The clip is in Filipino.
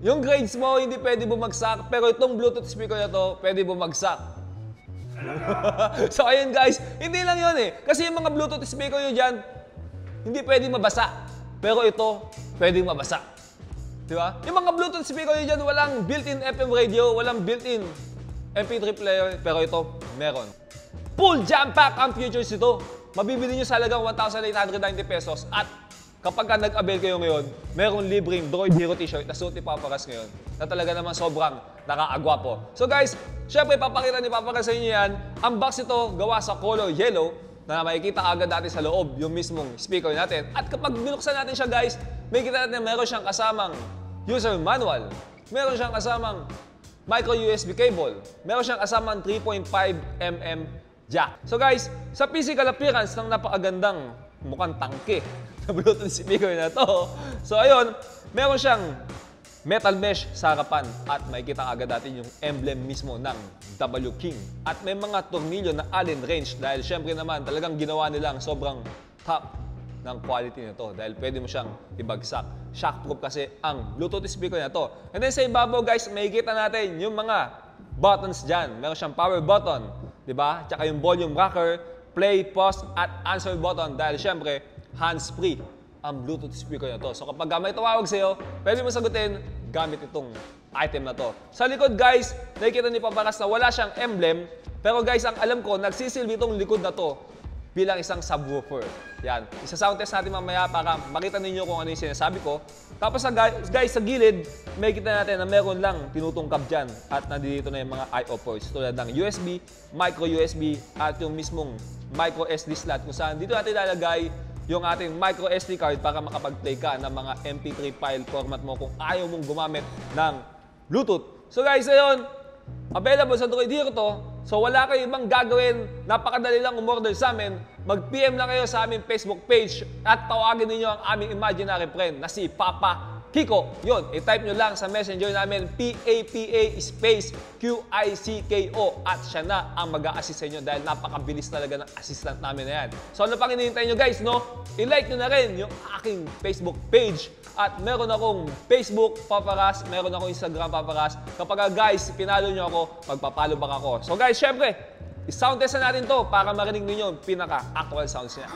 Yung grades mo, hindi pwede bumagsak, pero itong Bluetooth speaker na to, pwede bumagsak. So ayun guys, hindi lang yun eh. Kasi yung mga Bluetooth speaker nyo dyan, hindi pwede mabasa. Pero ito, pwede mabasa. Diba? Yung mga Bluetooth speaker nyo dyan, walang built-in FM radio, walang built-in MP3 player, pero ito, meron. Full jam pack ang features ito. Mabibili nyo sa halagang 1,890 pesos at kapag ka nag-avail kayo ngayon, merong libreng Droid Hero t-shirt na suot ni Paparas ngayon na talaga naman sobrang nakaagwapo. So guys, syempre papakita ni Paparas sa inyo yan. Ang box ito gawa sa color yellow na makikita agad natin sa loob yung mismong speaker natin. At kapag binuksan natin siya guys, makikita natin na meron siyang kasamang user manual. Meron siyang kasamang micro USB cable. Meron siyang kasamang 3.5mm jack. So guys, sa physical appearance ng napakagandang mukhang tangke na Bluetooth speaker na to. So ayun, meron siyang metal mesh sa harapan at makikita agad natin yung emblem mismo ng W King. At may mga tornilyo na Allen wrench dahil syempre naman talagang ginawa nilang sobrang top ng quality nito dahil pwede mo siyang ibagsak. Shockproof kasi ang Bluetooth speaker na to. And then sa ibabaw guys, makikita natin yung mga buttons dyan. Meron siyang power button, diba? Tsaka yung volume rocker, play, pause, at answer button dahil syempre hands-free ang Bluetooth speaker na to. So kapag may tawag sa'yo, pwede mo sagutin gamit itong item na to. Sa likod guys, nakikita ni Paparas na wala siyang emblem. Pero guys, ang alam ko, nagsisilbi itong likod na to bilang isang subwoofer. Yan. Isa-sound test natin mamaya para makita ninyo kung ano yung sinasabi ko. Tapos guys, sa gilid, makikita natin na meron lang tinutungkap dyan. At nandito na yung mga I/O ports tulad ng USB, micro USB, at yung mismong micro SD slot kung saan dito natin ilalagay yung ating micro SD card para makapag-play ka ng mga MP3 file format mo kung ayaw mong gumamit ng Bluetooth. So guys, ayun, available sa Droid Hero to. So wala kayo ibang gagawin, napakadali lang umorder sa amin. Mag-PM lang kayo sa aming Facebook page at tawagin ninyo ang aming imaginary friend na si Papa Kiko. Yun, i-type nyo lang sa messenger namin PAPA space QICKO at siya na ang mag-a-assist sa inyo dahil napakabilis talaga ng assistant namin na yan. So ano pang hinihintay nyo guys, no? I-like nyo na rin yung aking Facebook page at meron akong Facebook Paparas, meron akong Instagram Paparas. Kapag guys, pinalo nyo ako, magpapalo back ako. So guys, syempre, i-sound test na natin to para marinig ninyo yung pinaka-actual sounds niya.